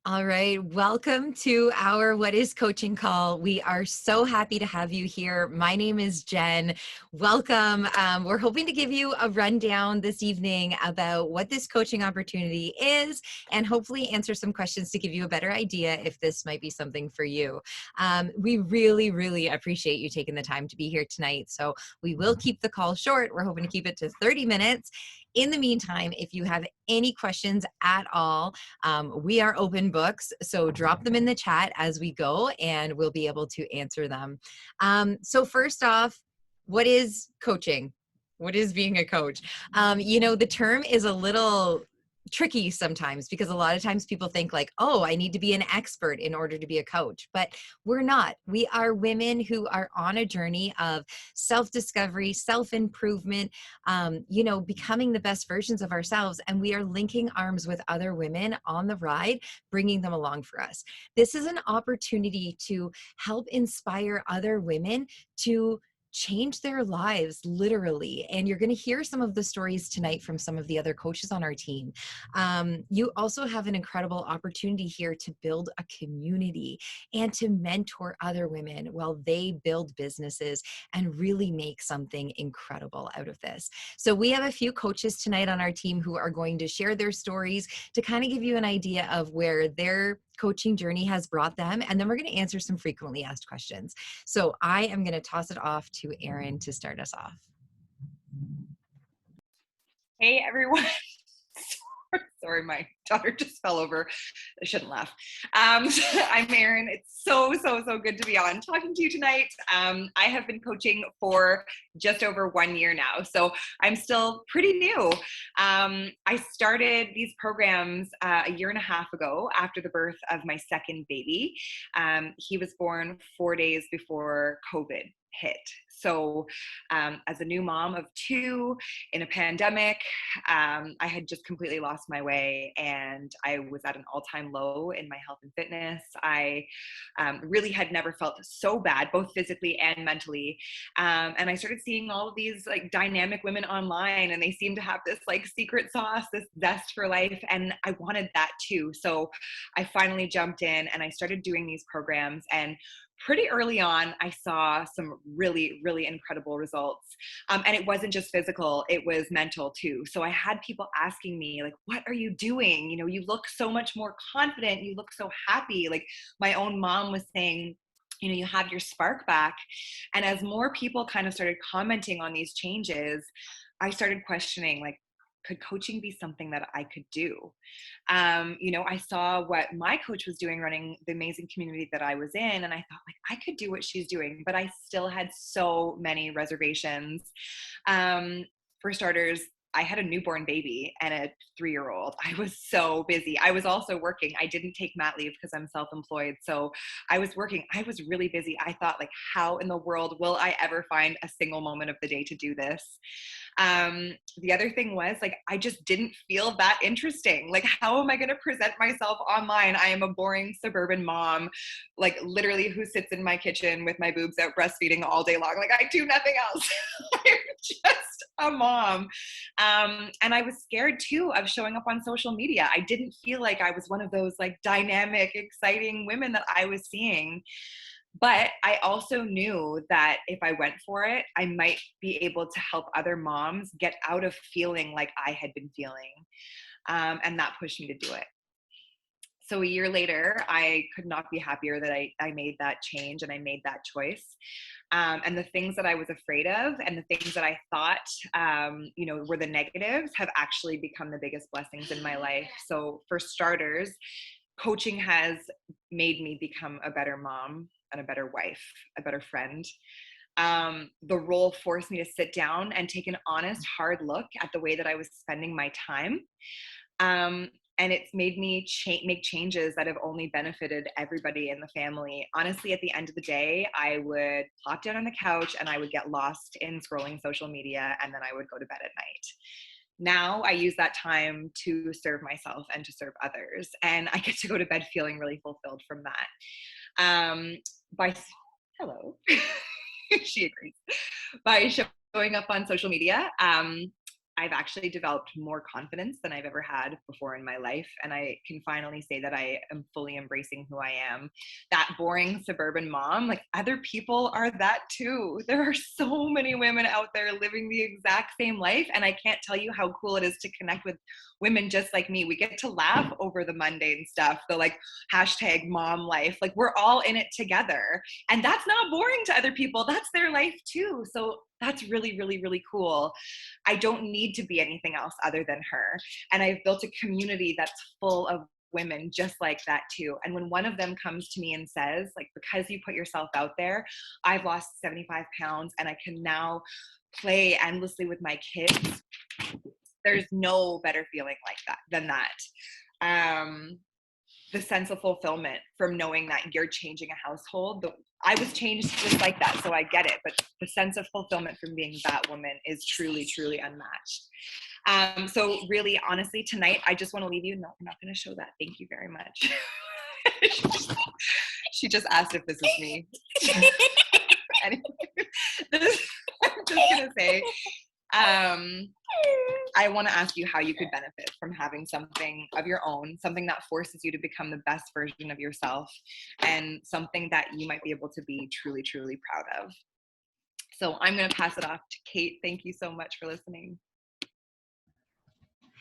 All right. Welcome to our What is Coaching call. We are so happy to have you here. My name is Jen. Welcome. We're hoping to give you a rundown this evening about what this coaching opportunity is and hopefully answer some questions to give you a better idea if this might be something for you. We really, really appreciate you taking the time to be here tonight. So we will keep the call short. We're hoping to keep it to 30 minutes. In the meantime, if you have any questions at all, we are open books, so drop them in the chat as we go and we'll be able to answer them. So first off, what is coaching? What is being a coach? The term is a little tricky sometimes because a lot of times people think like, oh, I need to be an expert in order to be a coach, but we're not. We are women who are on a journey of self-discovery, self-improvement, becoming the best versions of ourselves. And we are linking arms with other women on the ride, bringing them along for us. This is an opportunity to help inspire other women to change their lives literally. And you're going to hear some of the stories tonight from some of the other coaches on our team. You also have an incredible opportunity here to build a community and to mentor other women while they build businesses and really make something incredible out of this. So we have a few coaches tonight on our team who are going to share their stories to kind of give you an idea of where their coaching journey has brought them. And then we're going to answer some frequently asked questions. So I am going to toss it off to Erin to start us off. Hey everyone. Sorry, my daughter just fell over. I shouldn't laugh. I'm Erin. It's so good to be on talking to you tonight. I have been coaching for just over 1 year now, so I'm still pretty new. I started these programs a year and a half ago after the birth of my second baby. He was born 4 days before COVID hit. So as a new mom of two in a pandemic, I had just completely lost my way and I was at an all-time low in my health and fitness. I really had never felt so bad, both physically and mentally. And I started seeing all of these like dynamic women online and they seemed to have this like secret sauce, this zest for life. And I wanted that too. So I finally jumped in and I started doing these programs, and pretty early on, I saw some really incredible results. And it wasn't just physical, it was mental too. So I had people asking me like, what are you doing? You know, you look so much more confident. You look so happy. Like my own mom was saying, you know, you have your spark back. And as more people kind of started commenting on these changes, I started questioning like, could coaching be something that I could do? I saw what my coach was doing running the amazing community that I was in, and I thought like I could do what she's doing, but I still had so many reservations. For starters, I had a newborn baby and a 3-year-old. I was so busy. I was also working. I didn't take mat leave because I'm self-employed. So I was working. I was really busy. I thought like, how in the world will I ever find a single moment of the day to do this? The other thing was like, I just didn't feel that interesting. Like, how am I going to present myself online? I am a boring suburban mom, like literally who sits in my kitchen with my boobs out breastfeeding all day long. Like I do nothing else. I'm just a mom. And I was scared too of showing up on social media. I didn't feel like I was one of those like dynamic, exciting women that I was seeing. But I also knew that if I went for it, I might be able to help other moms get out of feeling like I had been feeling. And that pushed me to do it. So a year later, I could not be happier that I made that change and I made that choice. And the things that I was afraid of and the things that I thought, were the negatives have actually become the biggest blessings in my life. So for starters, coaching has made me become a better mom and a better wife, a better friend. The role forced me to sit down and take an honest, hard look at the way that I was spending my time. And it's made me make changes that have only benefited everybody in the family. Honestly, at the end of the day, I would plop down on the couch and I would get lost in scrolling social media, and then I would go to bed at night. Now I use that time to serve myself and to serve others. And I get to go to bed feeling really fulfilled from that. Hello, she agrees. By showing up on social media, I've actually developed more confidence than I've ever had before in my life. And I can finally say that I am fully embracing who I am. That boring suburban mom, like other people are that too. There are so many women out there living the exact same life. And I can't tell you how cool it is to connect with women just like me. We get to laugh over the mundane stuff, the like hashtag mom life. Like we're all in it together. And that's not boring to other people. That's their life too. So that's really, really, really cool. I don't need to be anything else other than her. And I've built a community that's full of women just like that too. And when one of them comes to me and says, like, because you put yourself out there, I've lost 75 pounds and I can now play endlessly with my kids, there's no better feeling like that than that. The sense of fulfillment from knowing that you're changing a household. I was changed just like that, so I get it. But the sense of fulfillment from being that woman is truly, truly unmatched. So really, honestly, tonight, I just want to leave you. No, I'm not going to show that. Thank you very much. She just asked if this is me. Anyway, I'm just going to say, I want to ask you how you could benefit from having something of your own, something that forces you to become the best version of yourself, and something that you might be able to be truly, truly proud of. So I'm going to pass it off to Kate. Thank you so much for listening.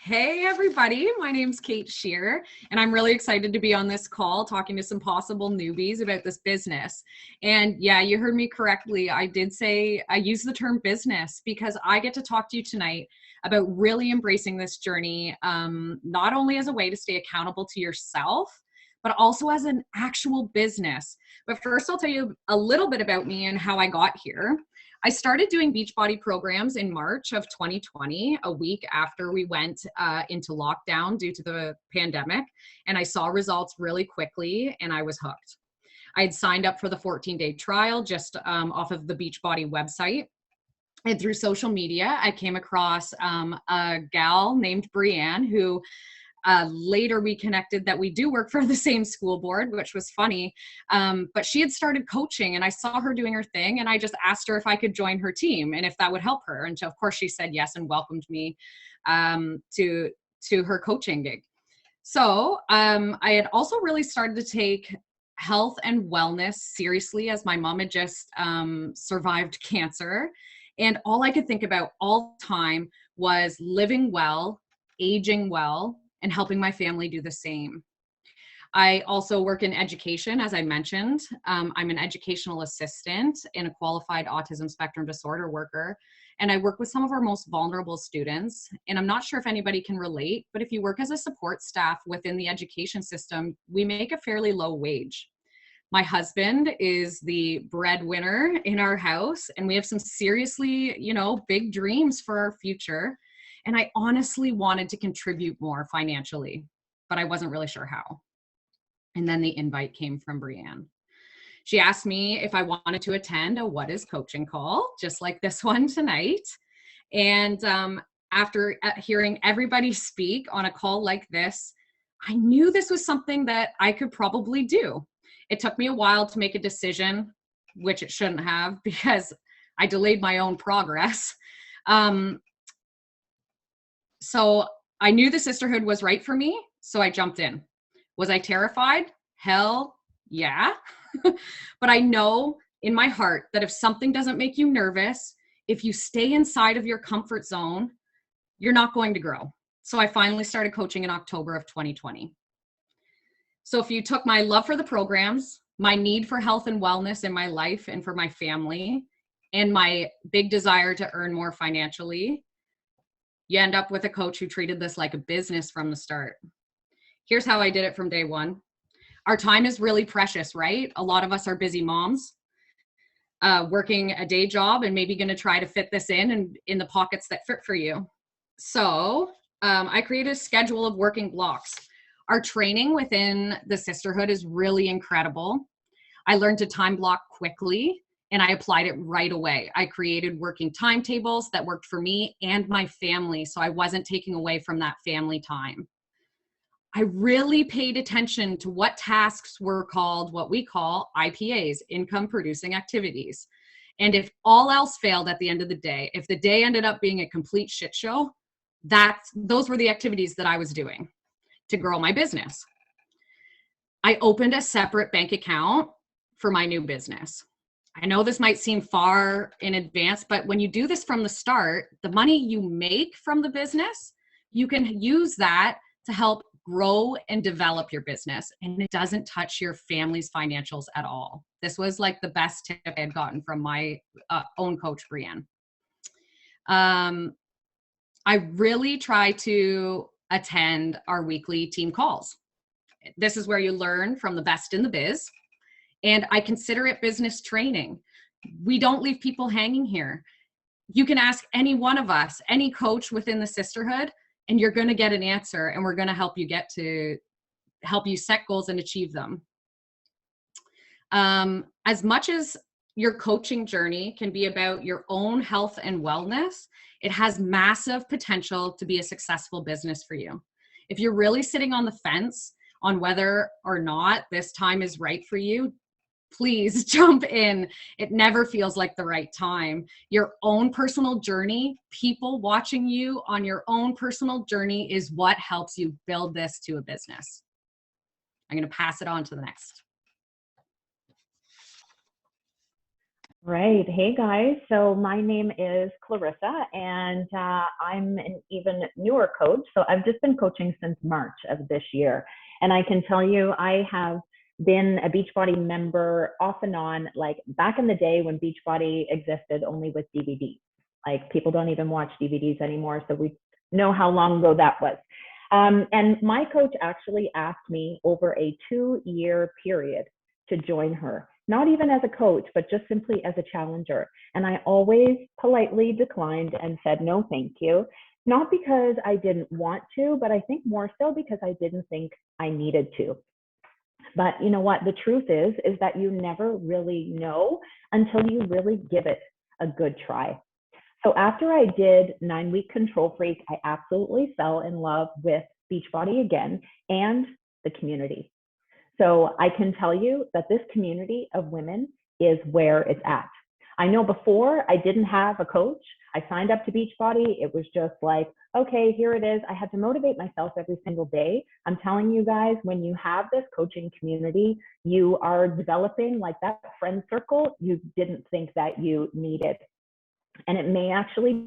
Hey everybody, my name's Kate Shear, and I'm really excited to be on this call talking to some possible newbies about this business. And yeah, you heard me correctly. I did say I use the term business because I get to talk to you tonight about really embracing this journey, not only as a way to stay accountable to yourself, but also as an actual business. But first, I'll tell you a little bit about me and how I got here. I started doing Beachbody programs in March of 2020, a week after we went into lockdown due to the pandemic, and I saw results really quickly, and I was hooked. I had signed up for the 14-day trial just off of the Beachbody website. And through social media, I came across a gal named Brianne who later we connected that we do work for the same school board, which was funny. But she had started coaching and I saw her doing her thing and I just asked her if I could join her team and if that would help her. And of course she said yes and welcomed me to her coaching gig. So I had also really started to take health and wellness seriously as my mom had just survived cancer. And all I could think about all the time was living well, aging well, and helping my family do the same. I also work in education, as I mentioned. I'm an educational assistant and a qualified autism spectrum disorder worker. And I work with some of our most vulnerable students. And I'm not sure if anybody can relate, but if you work as a support staff within the education system, we make a fairly low wage. My husband is the breadwinner in our house, and we have some seriously, big dreams for our future. And I honestly wanted to contribute more financially, but I wasn't really sure how. And then the invite came from Brianne. She asked me if I wanted to attend a What is Coaching call, just like this one tonight. And after hearing everybody speak on a call like this, I knew this was something that I could probably do. It took me a while to make a decision, which it shouldn't have, because I delayed my own progress. So I knew the sisterhood was right for me, so I jumped in. Was I terrified? Hell yeah. But I know in my heart that if something doesn't make you nervous, if you stay inside of your comfort zone, you're not going to grow. So I finally started coaching in October of 2020. So if you took my love for the programs, my need for health and wellness in my life and for my family, and my big desire to earn more financially, you end up with a coach who treated this like a business from the start. Here's how I did it from day one. Our time is really precious, right? A lot of us are busy moms, working a day job and maybe going to try to fit this in the pockets that fit for you. So I created a schedule of working blocks. Our training within the sisterhood is really incredible. I learned to time block quickly and I applied it right away. I created working timetables that worked for me and my family, so I wasn't taking away from that family time. I really paid attention to what tasks were called, what we call IPAs, income producing activities. And if all else failed at the end of the day, if the day ended up being a complete shit show, those were the activities that I was doing to grow my business. I opened a separate bank account for my new business. I know this might seem far in advance, but when you do this from the start, the money you make from the business, you can use that to help grow and develop your business. And it doesn't touch your family's financials at all. This was like the best tip I had gotten from my own coach, Brienne. I really try to attend our weekly team calls. This is where you learn from the best in the biz. And I consider it business training. We don't leave people hanging here. You can ask any one of us, any coach within the sisterhood, and you're going to get an answer, and we're going to help you set goals and achieve them. As much as your coaching journey can be about your own health and wellness, it has massive potential to be a successful business for you. If you're really sitting on the fence on whether or not this time is right for you, please jump in. It never feels like the right time. Your own personal journey, people watching you on your own personal journey is what helps you build this to a business. I'm going to pass it on to the next. Right. Hey guys. So my name is Clarissa, and I'm an even newer coach. So I've just been coaching since March of this year. And I can tell you, I have been a Beachbody member off and on, like back in the day when Beachbody existed only with DVDs. Like people don't even watch DVDs anymore. So we know how long ago that was. And my coach actually asked me over a 2-year period to join her. Not even as a coach, but just simply as a challenger. And I always politely declined and said, no, thank you. Not because I didn't want to, but I think more so because I didn't think I needed to. But you know what? The truth is that you never really know until you really give it a good try. So after I did 9-week Control Freak, I absolutely fell in love with Beachbody again and the community. So I can tell you that this community of women is where it's at. I know before I didn't have a coach. I signed up to Beachbody. It was just like, okay, here it is. I had to motivate myself every single day. I'm telling you guys, when you have this coaching community, you are developing like that friend circle you didn't think that you needed. And it may actually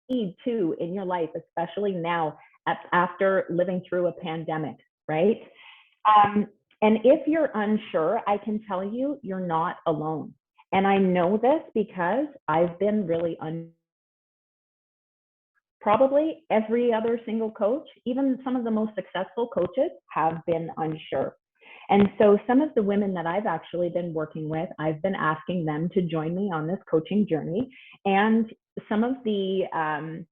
need to in your life, especially now after living through a pandemic, right? And if you're unsure, I can tell you, you're not alone. And I know this because I've been really probably every other single coach, even some of the most successful coaches have been unsure. And so some of the women that I've actually been working with, I've been asking them to join me on this coaching journey. And some of the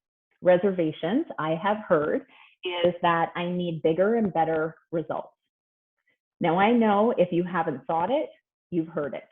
reservations I have heard is that I need bigger and better results. Now, I know if you haven't thought it, you've heard it.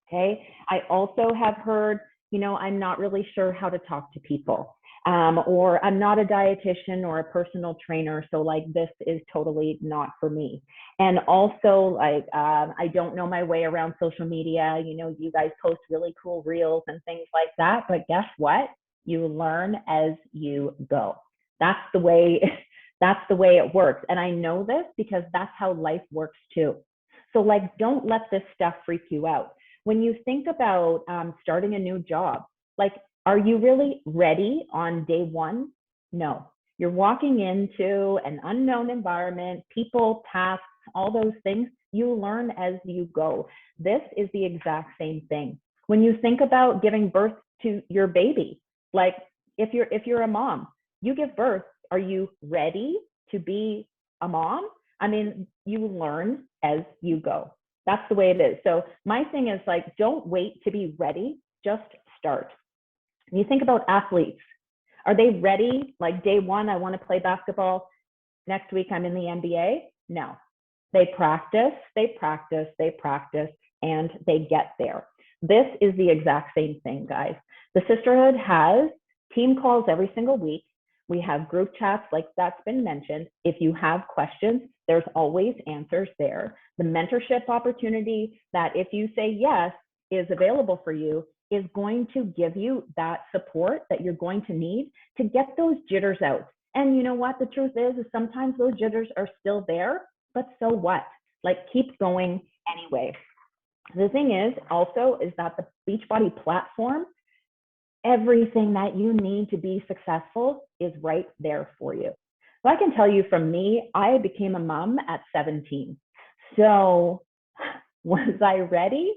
Okay. I also have heard, I'm not really sure how to talk to people, or I'm not a dietitian or a personal trainer. So like, this is totally not for me. And also like, I don't know my way around social media. You guys post really cool reels and things like that, but guess what? You learn as you go. That's the way it works. And I know this because that's how life works too. So like, don't let this stuff freak you out. When you think about starting a new job, like, are you really ready on day one? No. You're walking into an unknown environment, people, tasks, all those things. You learn as you go. This is the exact same thing. When you think about giving birth to your baby, like if you're a mom, you give birth. Are you ready to be a mom? I mean, you learn as you go. That's the way it is. So my thing is like, don't wait to be ready, just start. You think about athletes. Are they ready? Like day one, I want to play basketball. Next week, I'm in the NBA. No, they practice, and they get there. This is the exact same thing, guys. The sisterhood has team calls every single week. We have group chats like that's been mentioned. If you have questions, there's always answers there. The mentorship opportunity that if you say yes is available for you is going to give you that support that you're going to need to get those jitters out. And you know what? The truth is sometimes those jitters are still there, but so what? Like, keep going anyway. The thing is also is that the Beachbody platform, everything that you need to be successful is right there for you. So I can tell you from me, I became a mom at 17. So was I ready?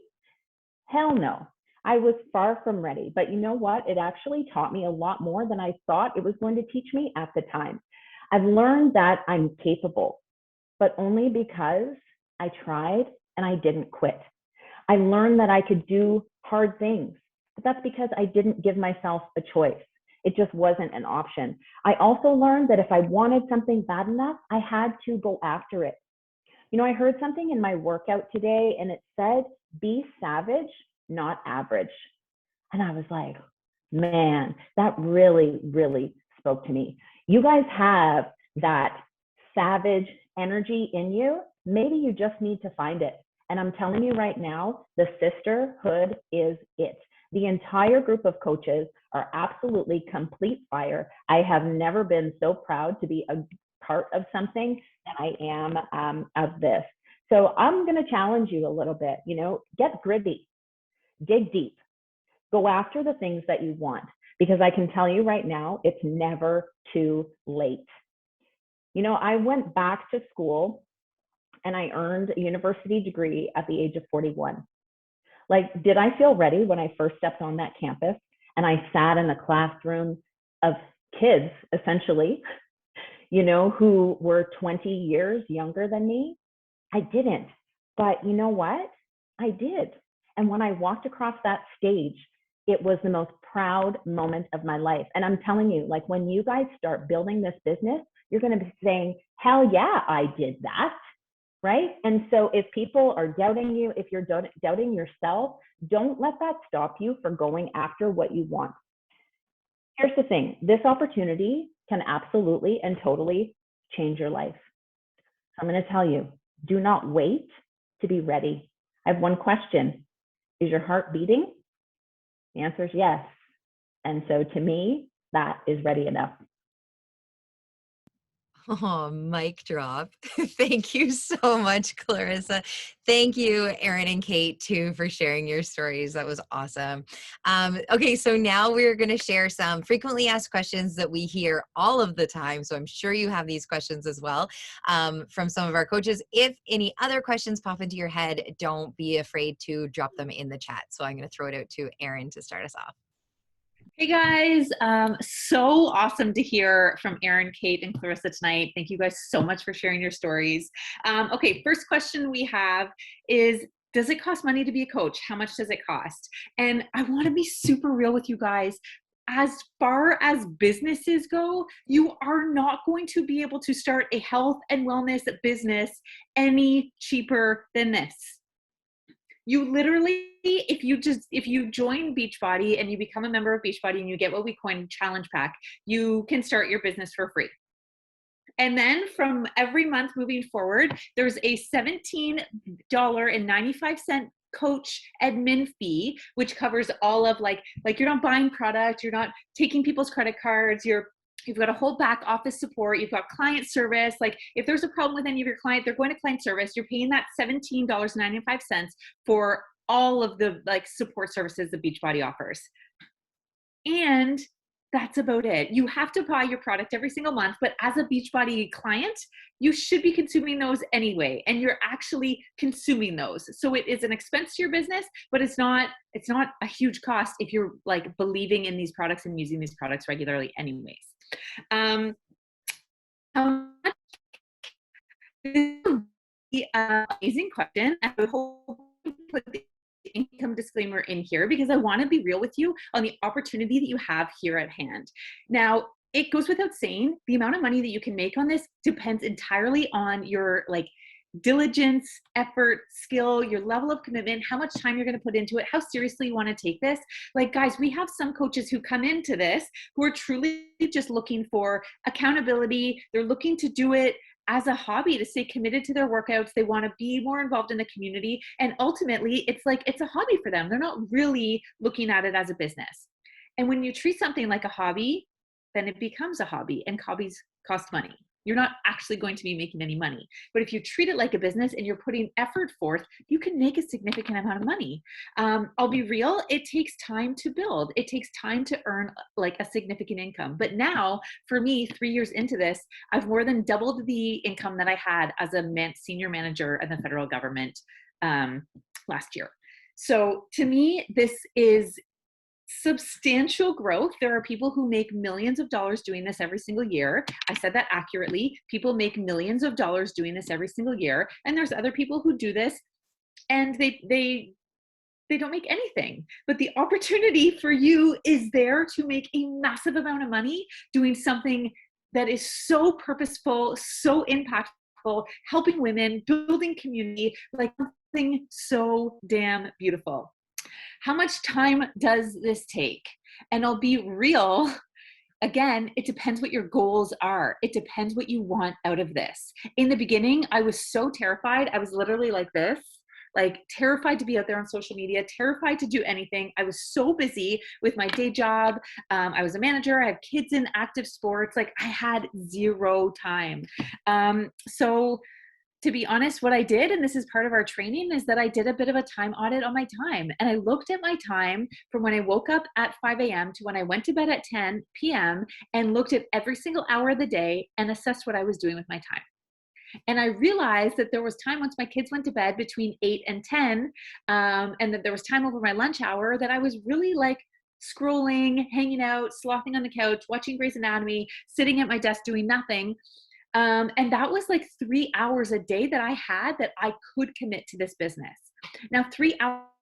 Hell no. I was far from ready. But you know what? It actually taught me a lot more than I thought it was going to teach me at the time. I've learned that I'm capable, but only because I tried and I didn't quit. I learned that I could do hard things, but that's because I didn't give myself a choice. It just wasn't an option. I also learned that if I wanted something bad enough, I had to go after it. You know, I heard something in my workout today and it said, be savage, not average. And I was like, man, that really, really spoke to me. You guys have that savage energy in you. Maybe you just need to find it. And I'm telling you right now, the sisterhood is it. The entire group of coaches are absolutely complete fire. I have never been so proud to be a part of something than I am of this. So I'm going to challenge you a little bit, you know, get gritty, dig deep, go after the things that you want, because I can tell you right now, it's never too late. You know, I went back to school and I earned a university degree at the age of 41. Like, did I feel ready when I first stepped on that campus and I sat in a classroom of kids, essentially, you know, who were 20 years younger than me? I didn't. But you know what? I did. And when I walked across that stage, it was the most proud moment of my life. And I'm telling you, like, when you guys start building this business, you're going to be saying, hell yeah, I did that. Right? And so if people are doubting you, if you're doubting yourself, don't let that stop you from going after what you want. Here's the thing. This opportunity can absolutely and totally change your life. I'm going to tell you, do not wait to be ready. I have one question. Is your heart beating? The answer is yes. And so to me, that is ready enough. Oh, mic drop. Thank you so much, Clarissa. Thank you, Erin and Kate, too, for sharing your stories. That was awesome. Okay, so now we're going to share some frequently asked questions that we hear all of the time. So I'm sure you have these questions as well from some of our coaches. If any other questions pop into your head, don't be afraid to drop them in the chat. So I'm going to throw it out to Erin to start us off. Hey guys, so awesome to hear from Erin, Kate, and Clarissa tonight. Thank you guys so much for sharing your stories. Okay, first question we have is, does it cost money to be a coach? How much does it cost? And I want to be super real with you guys. As far as businesses go, you are not going to be able to start a health and wellness business any cheaper than this. You literally, if you join Beachbody and you become a member of Beachbody and you get what we coin Challenge Pack, you can start your business for free. And then from every month moving forward, there's a $17.95 coach admin fee, which covers all of like you're not buying product, you're not taking people's credit cards, you've got a whole back office support. You've got client service. Like, if there's a problem with any of your client, they're going to client service. You're paying that $17.95 for all of the support services that Beachbody offers. And that's about it. You have to buy your product every single month, but as a Beachbody client, you should be consuming those anyway, and you're actually consuming those. So it is an expense to your business, but it's not a huge cost if you're believing in these products and using these products regularly anyways. How much? This is an amazing question. I would hope to put the income disclaimer in here because I want to be real with you on the opportunity that you have here at hand. Now, it goes without saying, the amount of money that you can make on this depends entirely on your diligence, effort, skill, your level of commitment, how much time you're going to put into it, how seriously you want to take this. Guys, we have some coaches who come into this who are truly just looking for accountability. They're looking to do it as a hobby to stay committed to their workouts. They want to be more involved in the community. And ultimately, it's like, it's a hobby for them. They're not really looking at it as a business. And when you treat something like a hobby, then it becomes a hobby, and hobbies cost money. You're not actually going to be making any money. But if you treat it like a business and you're putting effort forth, you can make a significant amount of money. I'll be real, it takes time to build. It takes time to earn like a significant income. But now, for me, 3 years into this, I've more than doubled the income that I had as a senior manager in the federal government last year. So to me, this is substantial growth. There are people who make millions of dollars doing this every single year. I said that accurately. People make millions of dollars doing this every single year. And there's other people who do this and they don't make anything. But the opportunity for you is there to make a massive amount of money doing something that is so purposeful, so impactful, helping women, building community, like something so damn beautiful. How much time does this take? And I'll be real, again, it depends what your goals are. It depends what you want out of this. In the beginning, I was so terrified. I was literally like this, like terrified to be out there on social media, terrified to do anything. I was so busy with my day job. I was a manager. I have kids in active sports. Like I had zero time. So to be honest, what I did, and this is part of our training, is that I did a bit of a time audit on my time. And I looked at my time from when I woke up at 5 a.m. to when I went to bed at 10 p.m. and looked at every single hour of the day and assessed what I was doing with my time. And I realized that there was time once my kids went to bed between 8 and 10, and that there was time over my lunch hour that I was really like scrolling, hanging out, slothing on the couch, watching Grey's Anatomy, sitting at my desk doing nothing. And that was like 3 hours a day that I had that I could commit to this business. Now, 3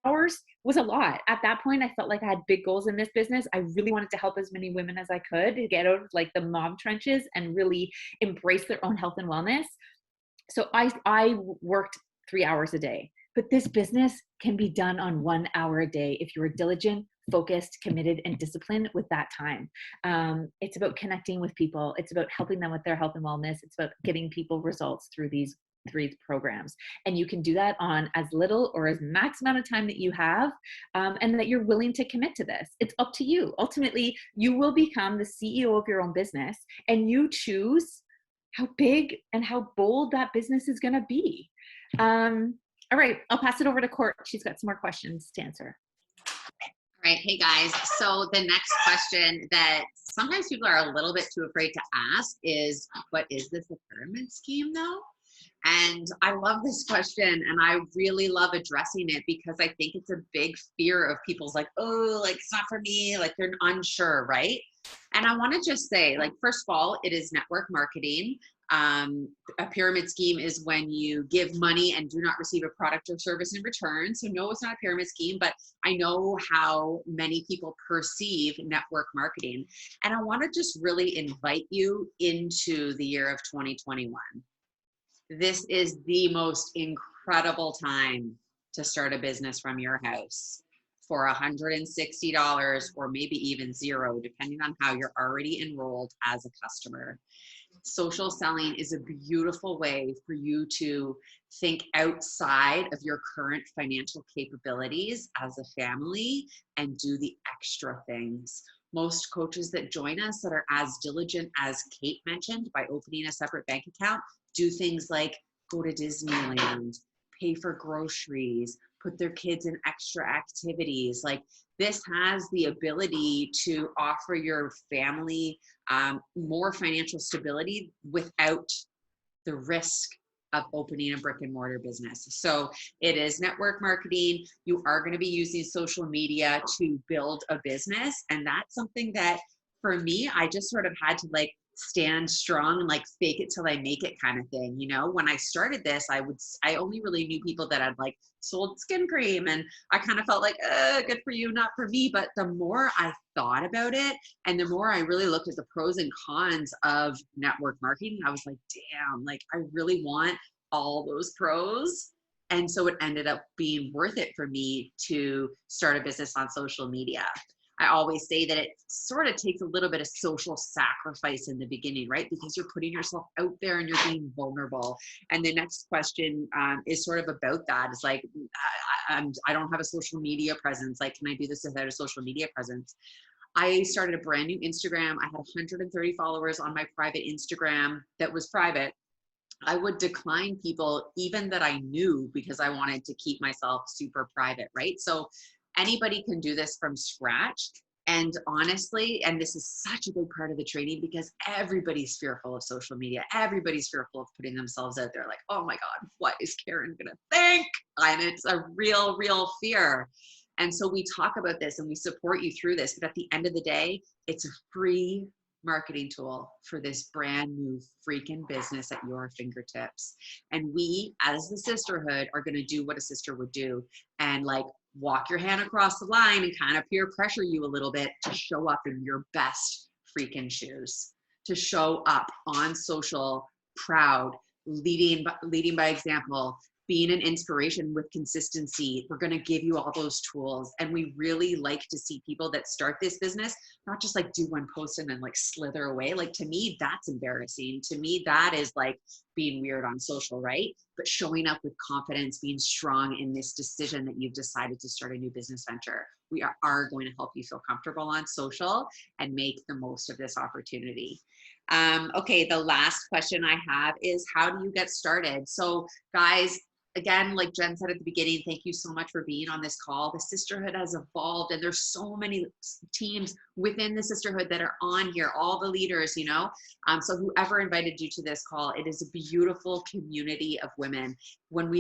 hours was a lot. At that point, I felt like I had big goals in this business. I really wanted to help as many women as I could to get out of like the mob trenches and really embrace their own health and wellness. So I worked 3 hours a day. But this business can be done on 1 hour a day if you're diligent, focused, committed, and disciplined with that time. It's about connecting with people. It's about helping them with their health and wellness. It's about getting people results through these 3 programs. And you can do that on as little or as max amount of time that you have, and that you're willing to commit to this. It's up to you. Ultimately, you will become the CEO of your own business, and you choose how big and how bold that business is going to be. All right, I'll pass it over to Court. She's got some more questions to answer. All right, hey guys. So the next question that sometimes people are a little bit too afraid to ask is, what is this pyramid scheme though? And I love this question, and I really love addressing it because I think it's a big fear of people's like, oh, like it's not for me, like they're unsure, right? And I want to just say, like, first of all, it is network marketing. A pyramid scheme is when you give money and do not receive a product or service in return. So no, it's not a pyramid scheme, but I know how many people perceive network marketing. And I want to just really invite you into the year of 2021. This is the most incredible time to start a business from your house for $160 or maybe even $0, depending on how you're already enrolled as a customer. Social selling is a beautiful way for you to think outside of your current financial capabilities as a family and do the extra things. Most coaches that join us that are as diligent as Kate mentioned by opening a separate bank account do things like go to Disneyland, pay for groceries, put their kids in extra activities. Like, this has the ability to offer your family more financial stability without the risk of opening a brick and mortar business. So it is network marketing. You are going to be using social media to build a business. And that's something that for me, I just sort of had to like stand strong and like fake it till I make it kind of thing. You know, when I started this, I only really knew people that had like sold skin cream, and I kind of felt like, good for you, not for me. But the more I thought about it and the more I really looked at the pros and cons of network marketing, I was like, damn, like I really want all those pros. And so it ended up being worth it for me to start a business on social media. I always say that it sort of takes a little bit of social sacrifice in the beginning, right? Because you're putting yourself out there and you're being vulnerable. And the next question is sort of about that. It's like, I don't have a social media presence. Like, can I do this without a social media presence? I started a brand new Instagram. I had 130 followers on my private Instagram that was private. I would decline people even that I knew because I wanted to keep myself super private, right? So anybody can do this from scratch. And honestly, and this is such a big part of the training because everybody's fearful of social media. Everybody's fearful of putting themselves out there like, oh my God, what is Karen gonna think? And it's a real fear. And so we talk about this and we support you through this. But at the end of the day, it's a free marketing tool for this brand new freaking business at your fingertips. And we, as the sisterhood, are going to do what a sister would do and like walk your hand across the line and kind of peer pressure you a little bit to show up in your best freaking shoes, to show up on social, proud, leading by example, being an inspiration with consistency. We're going to give you all those tools. And we really like to see people that start this business, not just like do one post and then like slither away. Like, to me, that's embarrassing. To me, that is like being weird on social, right? But showing up with confidence, being strong in this decision that you've decided to start a new business venture. We are going to help you feel comfortable on social and make the most of this opportunity. Okay, the last question I have is, how do you get started? So guys, again, like Jen said at the beginning, thank you so much for being on this call. The sisterhood has evolved and there's so many teams within the sisterhood that are on here, all the leaders, you know. So whoever invited you to this call, it is a beautiful community of women. When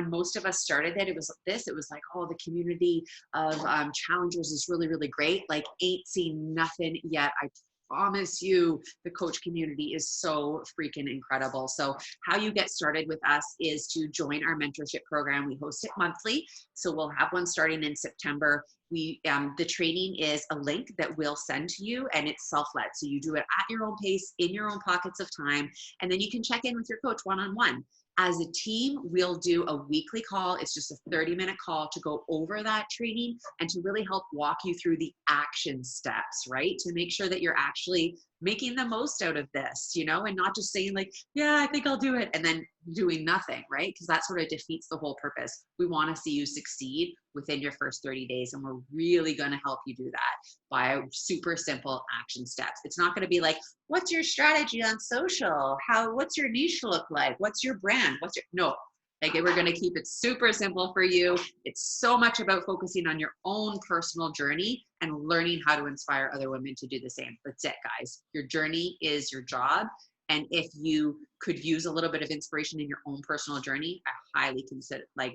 most of us started it was like, oh, the community of challengers is really great. Like, ain't seen nothing yet. I promise you, the coach community is so freaking incredible. So how you get started with us is to join our mentorship program. We host it monthly. So we'll have one starting in September. The training is a link that we'll send to you, and it's self-led. So you do it at your own pace, in your own pockets of time, and then you can check in with your coach one-on-one. As a team, we'll do a weekly call. It's just a 30-minute call to go over that training and to really help walk you through the action steps, right? To make sure that you're actually making the most out of this, you know, and not just saying like, yeah, I think I'll do it, and then doing nothing, right? Because that sort of defeats the whole purpose. We want to see you succeed within your first 30 days, and we're really going to help you do that by super simple action steps. It's not going to be like, what's your strategy on social? What's your niche look like? What's your brand? No, like, we're going to keep it super simple for you. It's so much about focusing on your own personal journey and learning how to inspire other women to do the same. That's it, guys. Your journey is your job. And if you could use a little bit of inspiration in your own personal journey, I highly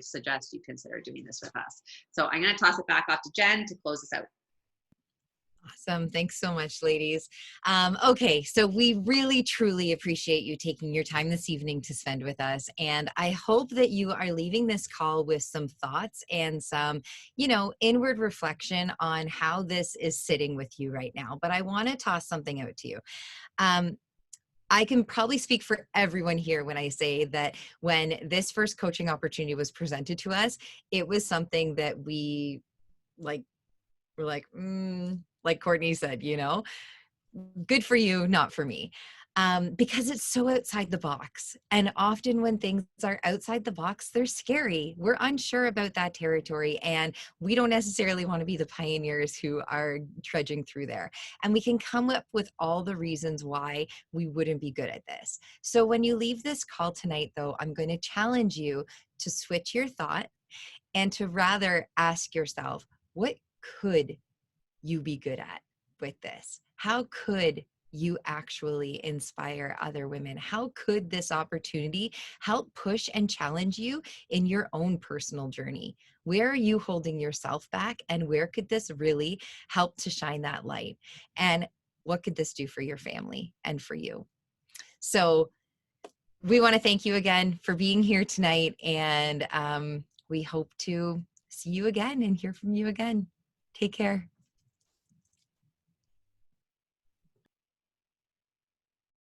suggest you consider doing this with us. So I'm going to toss it back off to Jen to close this out. Awesome. Thanks so much, ladies. Okay, so we really, truly appreciate you taking your time this evening to spend with us. And I hope that you are leaving this call with some thoughts and some, inward reflection on how this is sitting with you right now. But I want to toss something out to you. I can probably speak for everyone here when I say that when this first coaching opportunity was presented to us, it was something that we were like Courtney said, good for you, not for me. Because it's so outside the box. And often when things are outside the box, they're scary. We're unsure about that territory, and we don't necessarily want to be the pioneers who are trudging through there. And we can come up with all the reasons why we wouldn't be good at this. So when you leave this call tonight, though, I'm going to challenge you to switch your thought and to rather ask yourself, what could you be good at with this? How could you actually inspire other women? How could this opportunity help push and challenge you in your own personal journey? Where are you holding yourself back, and where could this really help to shine that light? And what could this do for your family and for you? So we want to thank you again for being here tonight, and we hope to see you again and hear from you again. Take care.